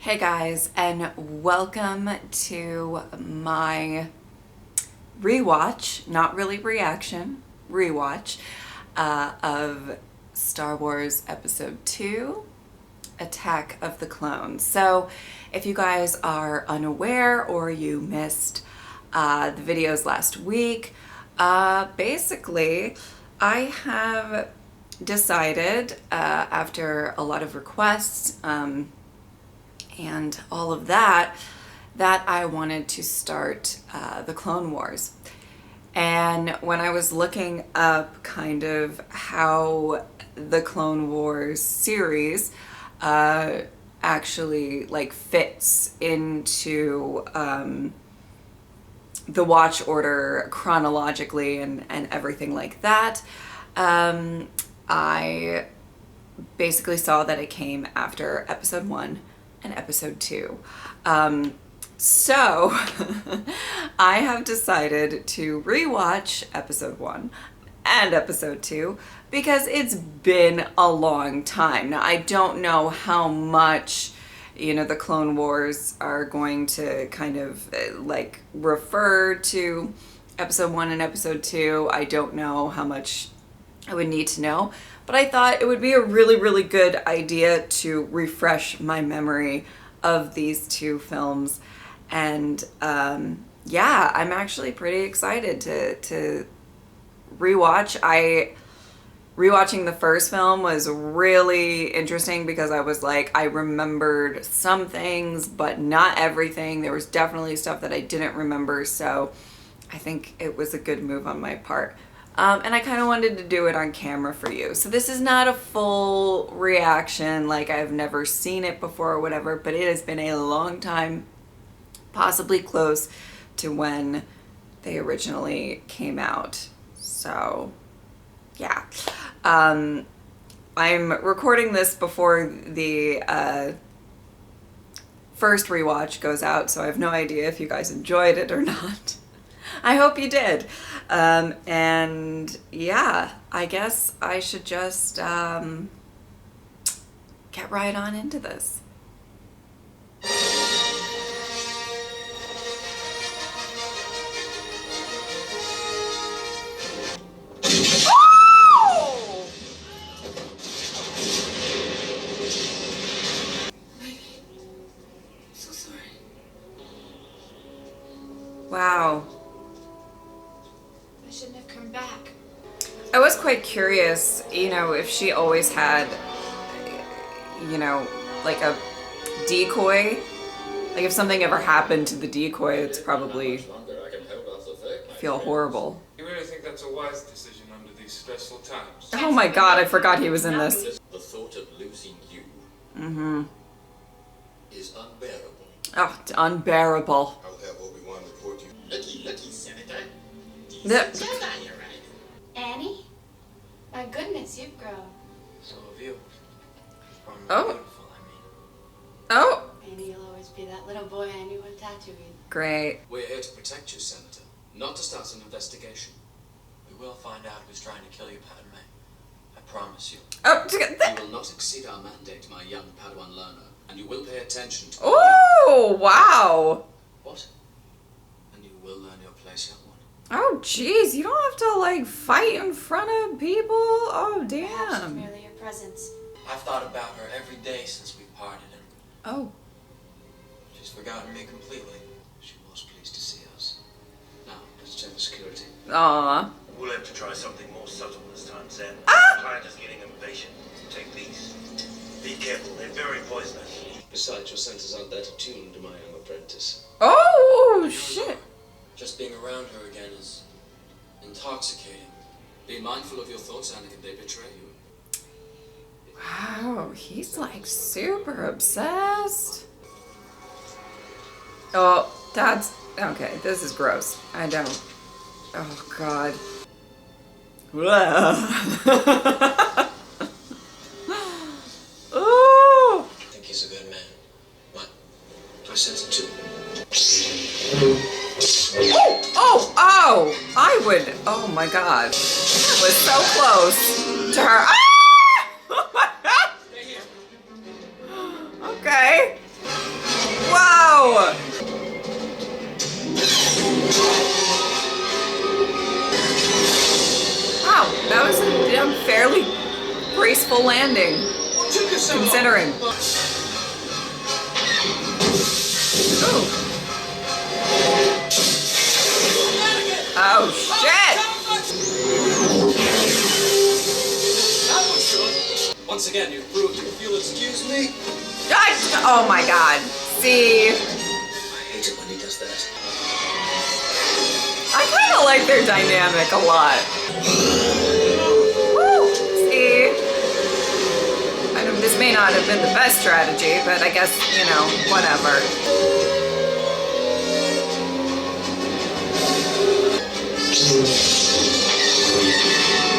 Hey guys, and welcome to my rewatch, not really reaction, rewatch of Star Wars Episode 2, Attack of the Clones. So if you guys are unaware or you missed the videos last week, basically I have decided after a lot of requests and all of that, that I wanted to start the Clone Wars. And when I was looking up kind of how the Clone Wars series actually like fits into the watch order chronologically and everything like that, I basically saw that it came after Episode 1 and Episode 2. So I have decided to rewatch Episode 1 and Episode 2 because it's been a long time. Now, I don't know how much, you know, the Clone Wars are going to kind of like refer to Episode 1 and Episode 2. I don't know how much I would need to know, but I thought it would be a really good idea to refresh my memory of these two films. And yeah, I'm actually pretty excited to rewatch. Rewatching the first film was really interesting because I was like, I remembered some things, but not everything. There was definitely stuff that I didn't remember, so I think it was a good move on my part. And I kind of wanted to do it on camera for you. So this is not a full reaction, like I've never seen it before or whatever, but it has been a long time, possibly close to when they originally came out. So yeah. I'm recording this before the first rewatch goes out, so I have no idea if you guys enjoyed it or not. I hope you did. And yeah, I guess I should just get right on into this. Wow. I shouldn't have come back. I was quite curious, you know, if she always had, you know, like a decoy. Like if something ever happened to the decoy, it's probably feel horrible. You really think that's a wise decision under these stressful times? Oh my god, I forgot he was in this. The thought of losing you is unbearable. Oh, it's unbearable. I'll have Obi-Wan report you. Lucky, Senator. Jedi, you're right. Annie? My goodness, you've grown. So have you. Oh. Beautiful, I mean. Oh, Annie, you'll always be that little boy I knew on Tatooine. great. We're here to protect you, Senator, not to start an investigation. We will find out who's trying to kill you, Padmé. I promise you. Oh, You will not exceed our mandate, my young Padawan learner, and you will pay attention to oh, wow. What? And you will learn your place, young one. Oh, jeez, you don't have to like fight in front of people. Oh, Perhaps damn. merely your presence. I've thought about her every day since we parted, and Oh, she's forgotten me completely. She was pleased to see us. Now, let's check the security. aw. We'll have to try something more subtle this time, Zen. Ah! The client is getting impatient. Take these. Be careful, they're very poisonous. Besides, your senses aren't that attuned, my young apprentice. Oh, shit. Just being around her again is intoxicating. Be mindful of your thoughts, Anakin. They betray you. Wow, he's like super obsessed. Oh, that's okay. This is gross. I don't. Oh God. Oh. I think he's a good man. What? I sense it too. Oh! I would. Oh my God. That was so close to her. Ah! Oh my God. Okay. Beautiful landing, considering. Ooh. Oh, shit! Once again, you've proved you feel excuse me. Oh my god. See? I hate it when he does that. I kind of like their dynamic a lot. Woo! See? I know this may not have been the best strategy, but I guess, you know, whatever.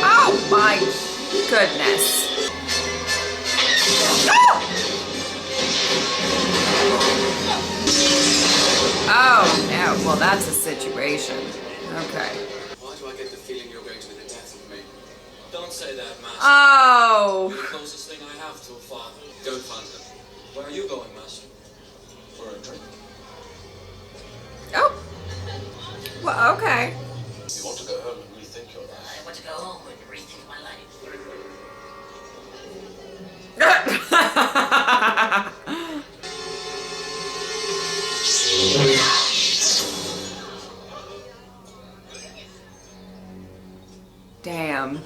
Oh my goodness. Oh, no. Well, that's a situation. Okay. Why do I get the feeling you're going to be the death of me? Don't say that, Master. Oh. You're the closest thing I have to a father. Go find him. Where are you going, Master? For a drink. Oh. Well, okay. You want to go home and rethink your life? I want to go home and rethink my life. Damn.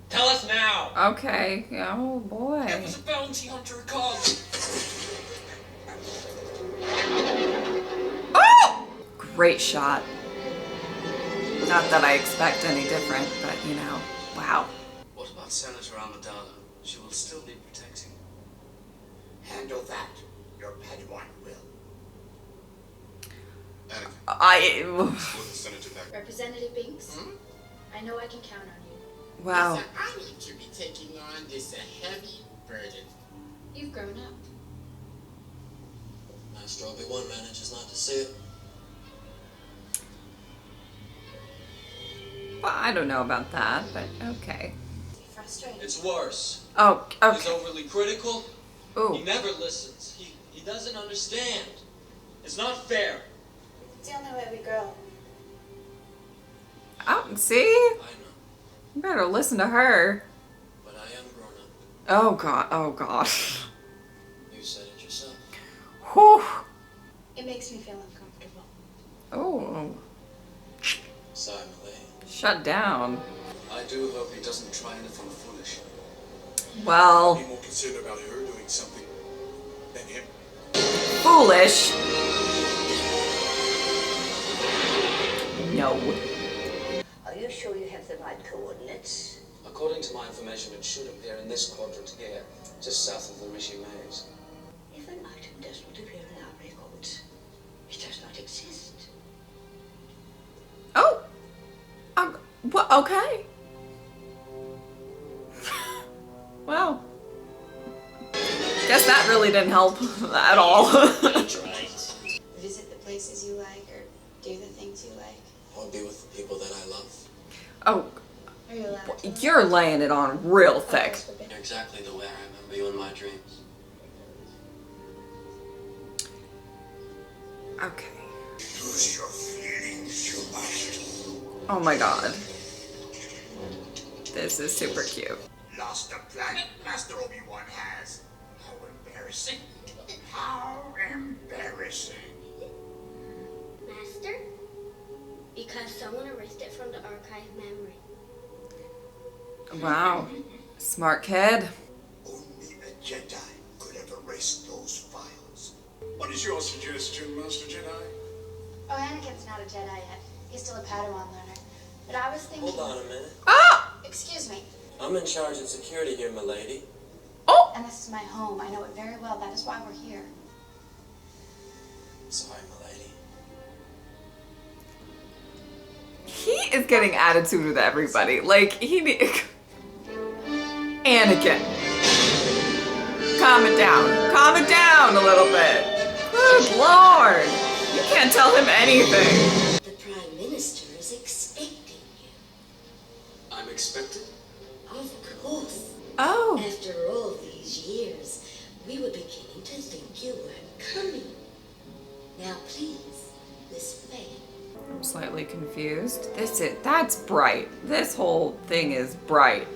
Tell us now! Okay. Oh boy. It was a bounty hunter called. Oh! Great shot. Not that I expect any different, but you know, wow. What about Senator Amidala? She will still need protecting. Handle that. Your Padawan will. Anakin, Senator back. Representative Binks, I know I can count on you. Wow. It's an honor to be taking on this heavy burden. You've grown up. Master Obi-Wan manages not to see it. Well, I don't know about that, but okay. Frustrated. It's worse. Oh, He's okay. overly critical. He Ooh. never listens. He doesn't understand. It's not fair. It's the only way we grow. Oh, see? I know, You better listen to her. but I am grown up. Oh god. Oh god. You said it yourself. Whew. It makes me feel uncomfortable. Oh. Sorry, Malay. Shut down. I do hope he doesn't try anything foolish. Well, Be more concerned about her doing something than him. foolish. No. Are you sure you have the right coordinates? According to my information, it should appear in this quadrant here, just south of the Rishi Maze. If an item does not appear in our records, it does not exist. Oh. Well, okay. Wow. Guess that really didn't help at all. That's right. Visit the places you like or do the things you like. I'll be with the people that I love. Oh, Are you allowed to? you're laying it on real thick. You're exactly the way I remember you in my dreams. Okay. Lose your feelings, you must. Oh my god. This is super cute. Lost the planet Master Obi-Wan has. How embarrassing. How embarrassing. Master? Because someone erased it from the archive memory. Wow. Smart kid. Only a Jedi could have erased those files. What is your suggestion, Master Jedi? Oh, Anakin's not a Jedi yet. He's still a Padawan learner. But I was thinking... Hold on a minute. Ah! Excuse me. I'm in charge of security here, milady. Oh! And this is my home. I know it very well. That is why we're here. Sorry, milady. He is getting attitude with everybody. Like, Anakin. Calm it down. Calm it down a little bit. Good lord. You can't tell him anything. The Prime Minister is expecting you. I'm expected? Of course. Oh. After all these years, we were beginning to think you weren't coming. Now please, this way. I'm slightly confused. That's bright. This whole thing is bright.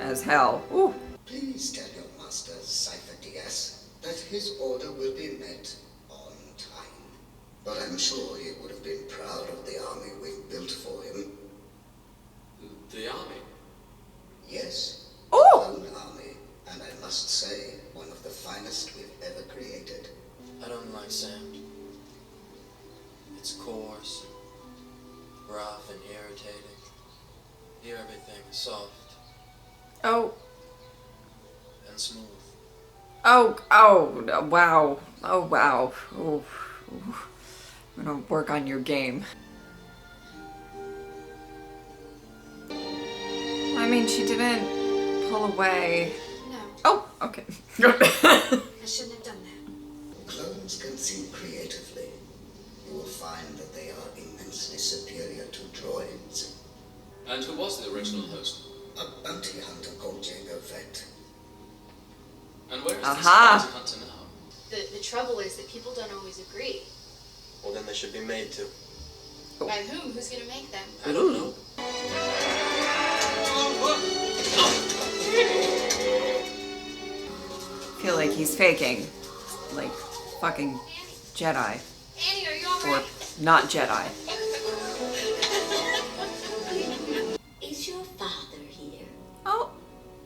as hell. Ooh. Please tell your master, Cypher DS, that his order will be met on time. But I'm sure he would have been proud of the army we've built for him. The army? Yes. Oh! Our own army, and I must say, one of the finest we've ever created. I don't like sand. It's coarse, rough, and irritating. Here everything is soft Oh. and smooth. Oh, wow. Oh, wow. Oh, I'm gonna work on your game. I mean, she didn't pull away. No, Oh, okay. I shouldn't have done that. Clones can think creatively. You will find that they are immensely superior to droids. And who was the original host? A bounty hunter called Jango Fett. And where is Aha. this bounty hunter now? The trouble is that people don't always agree. Well, then they should be made to. By whom? Who's gonna make them? I don't know. Feel like he's faking. Like fucking Jedi. Annie, are you Or alright? not Jedi. Is your father here? Oh.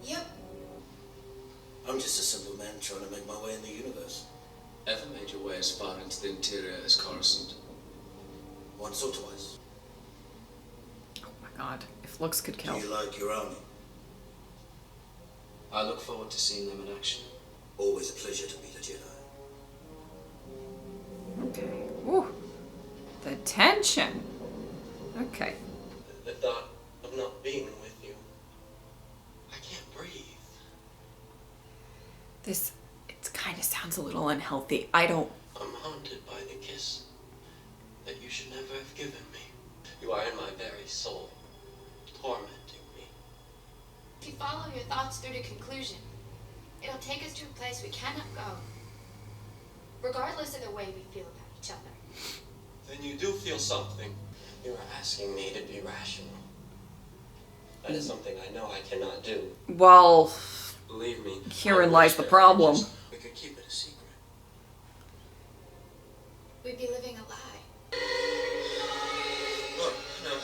Yep. I'm just a simple man trying to make my way in the universe. Ever made your way as far into the interior as Coruscant? Once or twice. Oh my god. If looks could kill. Do you like your army? I look forward to seeing them in action. Always a pleasure to meet a Jedi. Okay. Ooh. The tension. Okay. The thought of not being with you. I can't breathe. This, it kind of sounds a little unhealthy. I don't. I'm haunted by the kiss that you should never have given me. You are in my very soul, tormenting me. If you follow your thoughts through to conclusion, it'll take us to a place we cannot go. Regardless of the way we feel about each other. Then you do feel something. You are asking me to be rational. That is something I know I cannot do. Well, Believe me. herein I lies wish the that problem. we could keep it a secret. We'd be living a lie. Look, no.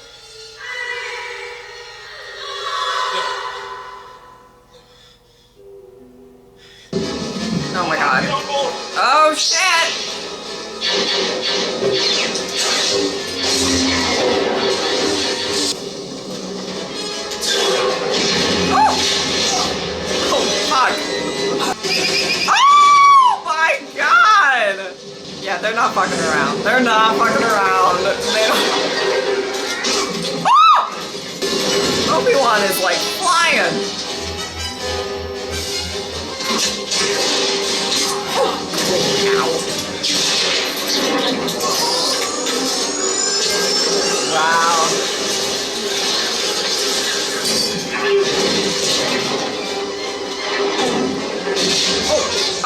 Oh my god. Oh shit! Oh! Oh fuck! Oh my god! Yeah, they're not fucking around. They're not fucking around. They don't... Oh! Obi-Wan is like flying. Wow.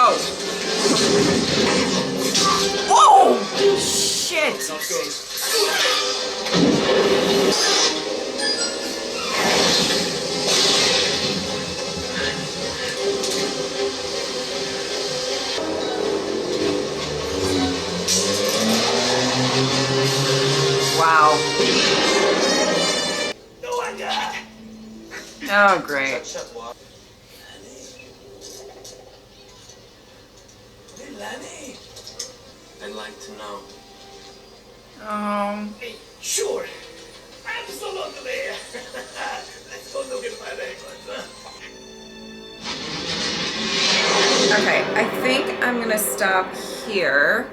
Oh. Oh! Shit! Wow. Oh, great. Hey, Lanny. I'd like to know. Hey, sure. Absolutely. Let's go look at my records. Okay, I think I'm gonna stop here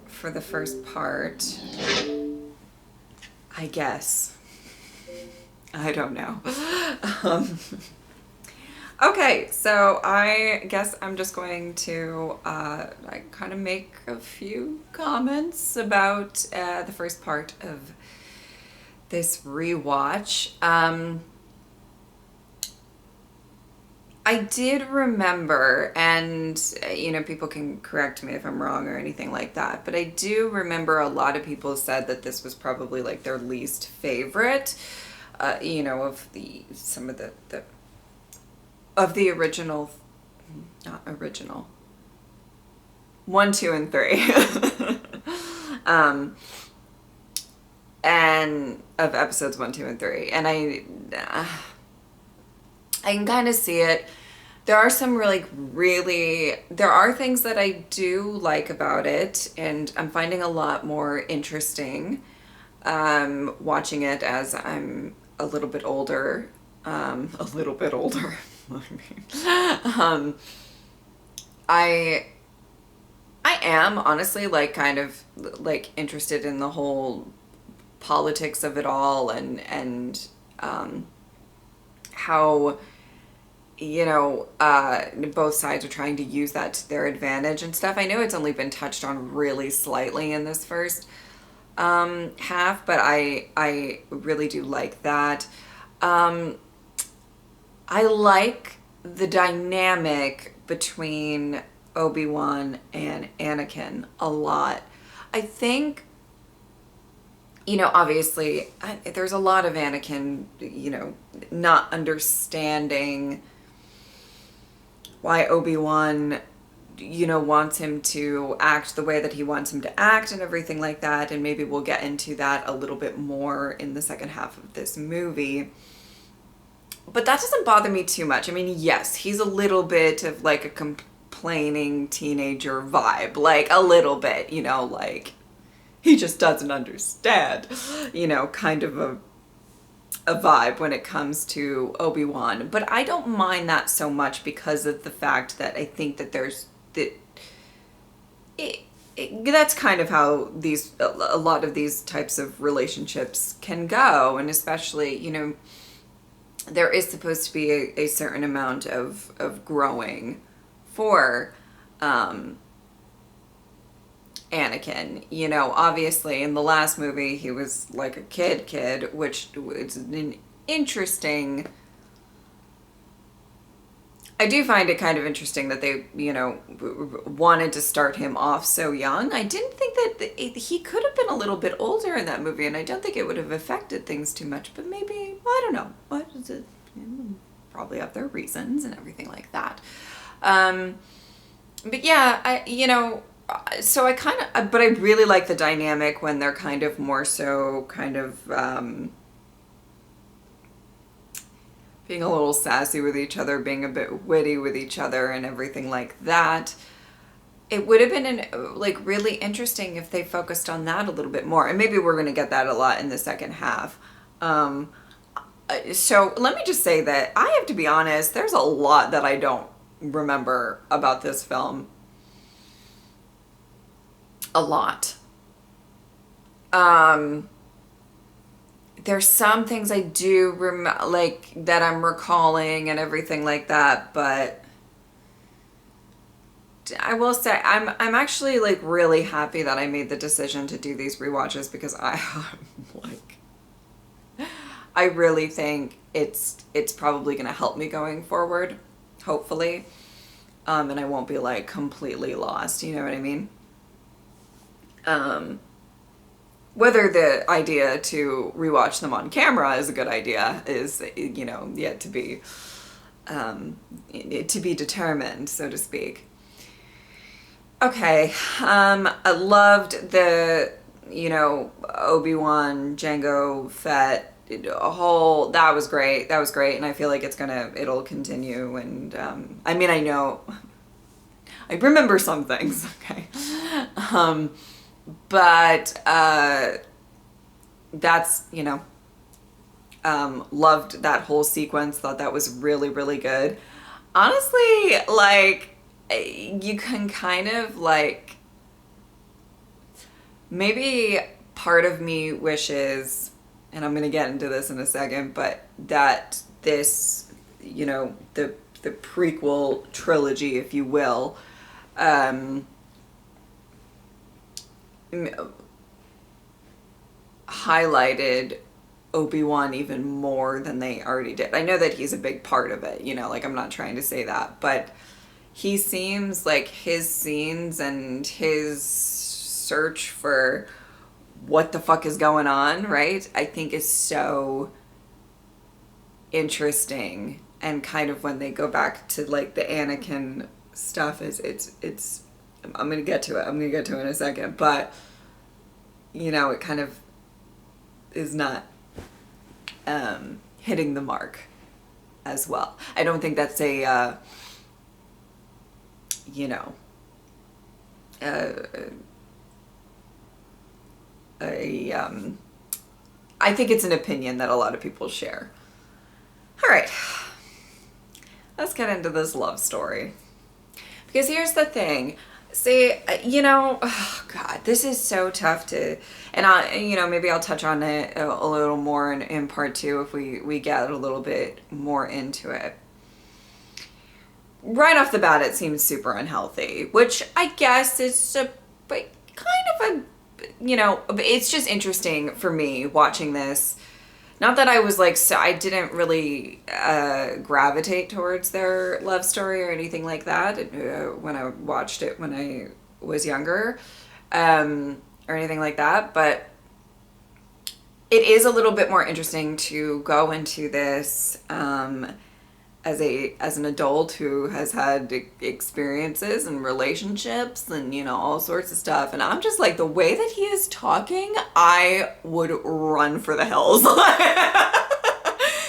for the first part. I guess. I don't know. Okay, so I guess I'm just going to kind of make a few comments about the first part of this rewatch. I did remember, and you know, people can correct me if I'm wrong or anything like that, but I do remember a lot of people said that this was probably like their least favorite you know, of some of of the original, not original, 1, 2, and 3. And of episodes 1, 2, and 3. And I can kind of see it. There are some there are things that I do like about it, and I'm finding a lot more interesting watching it as I'm a little bit older. I mean, I am honestly like kind of like interested in the whole politics of it all, and how, you know, both sides are trying to use that to their advantage and stuff. I know it's only been touched on really slightly in this first half, but I really do like that. I like the dynamic between Obi-Wan and Anakin a lot. I think, you know, obviously there's a lot of Anakin, you know, not understanding why Obi-Wan, you know, wants him to act the way that he wants him to act and everything like that. And maybe we'll get into that a little bit more in the second half of this movie. But that doesn't bother me too much. I mean, yes, he's a little bit of like a complaining teenager vibe, like a little bit, you know, like he just doesn't understand, you know, kind of a vibe when it comes to Obi-Wan. But I don't mind that so much because of the fact that I think that that's kind of how a lot of these types of relationships can go. And especially, you know, there is supposed to be a certain amount of growing for Anakin. You know, obviously in the last movie he was like a kid, which was an interesting... I do find it kind of interesting that they, you know, wanted to start him off so young. I didn't think that he could have been a little bit older in that movie, and I don't think it would have affected things too much, but maybe, I don't know. What is it? Probably have their reasons and everything like that. But yeah, you know, so but I really like the dynamic when they're kind of more so kind of being a little sassy with each other, being a bit witty with each other and everything like that. It would have been like really interesting if they focused on that a little bit more. And maybe we're going to get that a lot in the second half. So let me just say that I have to be honest, there's a lot that I don't remember about this film. A lot. There's some things I do like that I'm recalling and everything like that, but I will say I'm actually like really happy that I made the decision to do these rewatches, because I really think it's probably going to help me going forward, hopefully, and I won't be like completely lost, you know what I mean? Whether the idea to rewatch them on camera is a good idea is, you know, yet to be determined, so to speak. Okay, I loved the, you know, Obi-Wan, Jango Fett, that was great, and I feel like it'll continue, and I mean, I know, I remember some things, okay, but that's, you know, loved that whole sequence, thought that was really, really good. Honestly, like, you can kind of like, maybe part of me wishes, and I'm gonna get into this in a second, but that this, you know, the prequel trilogy, if you will, highlighted Obi-Wan even more than they already did. I know that he's a big part of it, you know, like I'm not trying to say that, but he seems like his scenes and his search for what the fuck is going on, right? I think is so interesting, and kind of when they go back to like the Anakin stuff, it's I'm gonna get to it in a second, but you know, it kind of is not hitting the mark as well. I don't think that's a you know, I think it's an opinion that a lot of people share. All right, let's get into this love story. Because here's the thing. See, you know, oh God, this is so tough to, and you know, maybe I'll touch on it a little more in part 2 if we get a little bit more into it. Right off the bat, it seems super unhealthy, which I guess is kind of a, you know, it's just interesting for me watching this. Not that I was like, so I didn't really gravitate towards their love story or anything like that when I watched it when I was younger, or anything like that. But it is a little bit more interesting to go into this as an adult who has had experiences and relationships and, you know, all sorts of stuff. And I'm just like, the way that he is talking, I would run for the hills.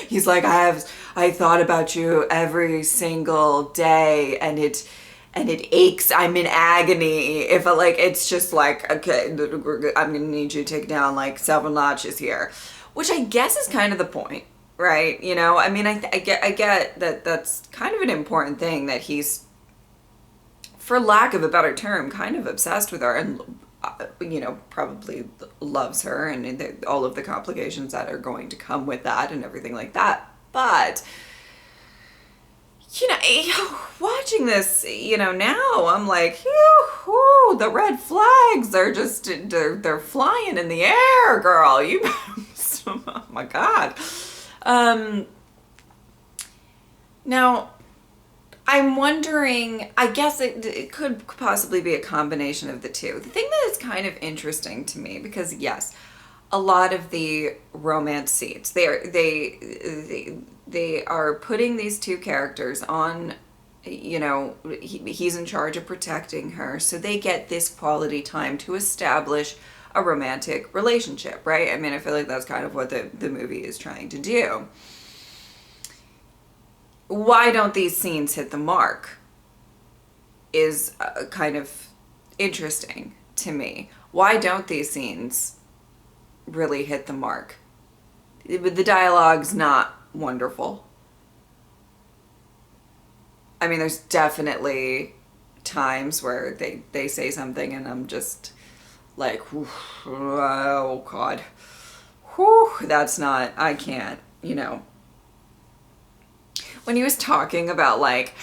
He's like, I thought about you every single day, and it aches. I'm in agony. If I, like, it's just like, okay, I'm gonna need you to take down like several notches here, which I guess is kind of the point. Right, you know, I mean, I get that that's kind of an important thing, that he's, for lack of a better term, kind of obsessed with her, and you know, probably loves her, and all of the complications that are going to come with that and everything like that. But you know, watching this, you know, now I'm like, the red flags are just they're flying in the air, girl. You, oh my God. Now, I'm wondering, I guess it could possibly be a combination of the two. The thing that is kind of interesting to me, because yes, a lot of the romance scenes, they are putting these two characters on, you know, he's in charge of protecting her, so they get this quality time to establish a romantic relationship, right? I mean, I feel like that's kind of what the movie is trying to do. Why don't these scenes hit the mark is kind of interesting to me. Why don't these scenes really hit the mark? The dialogue's not wonderful. I mean, there's definitely times where they say something and I'm just like, oh God, whew, that's not, I can't, you know. When he was talking about like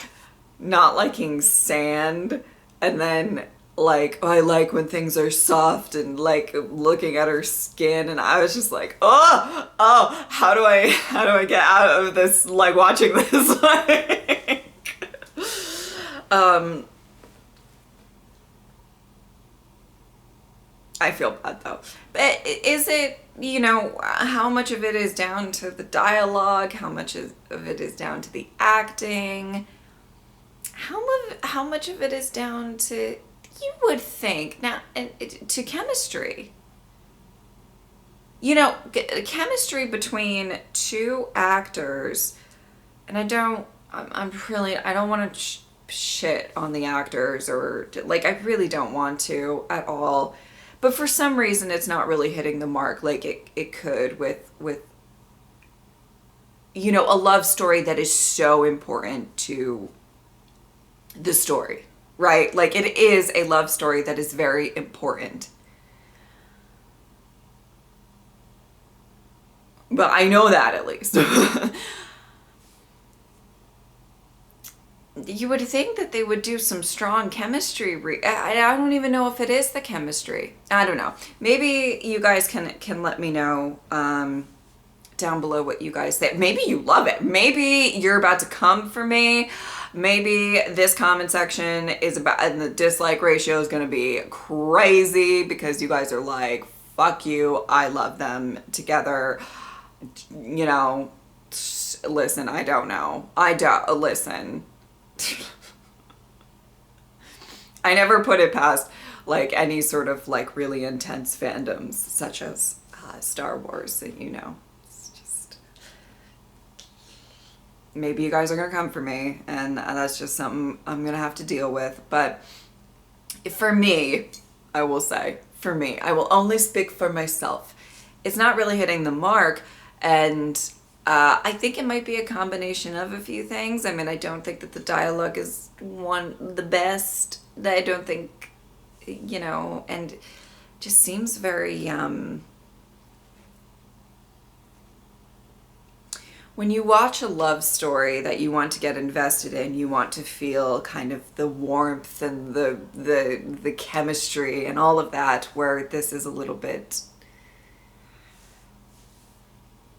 not liking sand, and then like, oh, I like when things are soft, and like looking at her skin, and I was just like, oh, how do I get out of this, like watching this? I feel bad though. But is it, you know, how much of it is down to the dialogue? How much of it is down to the acting? How much of it is down to, you would think, now, to chemistry? You know, chemistry between two actors, and I don't want to shit on the actors, or like, I really don't want to at all. But for some reason, it's not really hitting the mark like it could with, you know, a love story that is so important to the story, right? Like, it is a love story that is very important. But I know that, at least. You would think that they would do some strong chemistry. I don't even know if it is the chemistry. I don't know. Maybe you guys can let me know down below what you guys think. Maybe you love it. Maybe you're about to come for me. Maybe this comment section is about, and the dislike ratio is going to be crazy because you guys are like, fuck you, I love them together. You know, listen, I don't know. Listen. I never put it past like any sort of like really intense fandoms such as Star Wars, you know. It's just, maybe you guys are gonna come for me, and that's just something I'm gonna have to deal with. But for me, I will say, for me, I will only speak for myself. It's not really hitting the mark, and I think it might be a combination of a few things. I mean, I don't think that the dialogue is the best. I don't think, you know, and just seems very, when you watch a love story that you want to get invested in, you want to feel kind of the warmth and the chemistry and all of that, where this is a little bit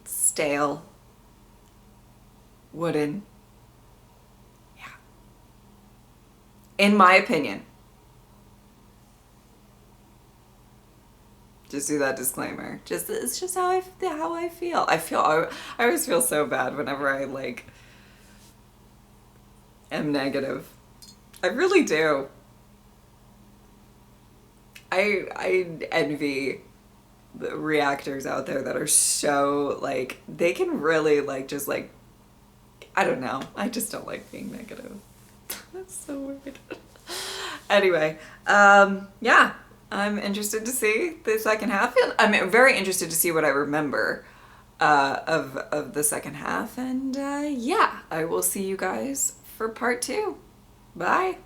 stale, wooden. Yeah. In my opinion. Just do that disclaimer. It's just how I feel. I always feel so bad whenever I like am negative. I really do. I envy the reactors out there that are so like, they can really like just like, I don't know. I just don't like being negative. That's so weird. Anyway, yeah. I'm interested to see the second half. I'm very interested to see what I remember of the second half. And yeah, I will see you guys for part 2. Bye.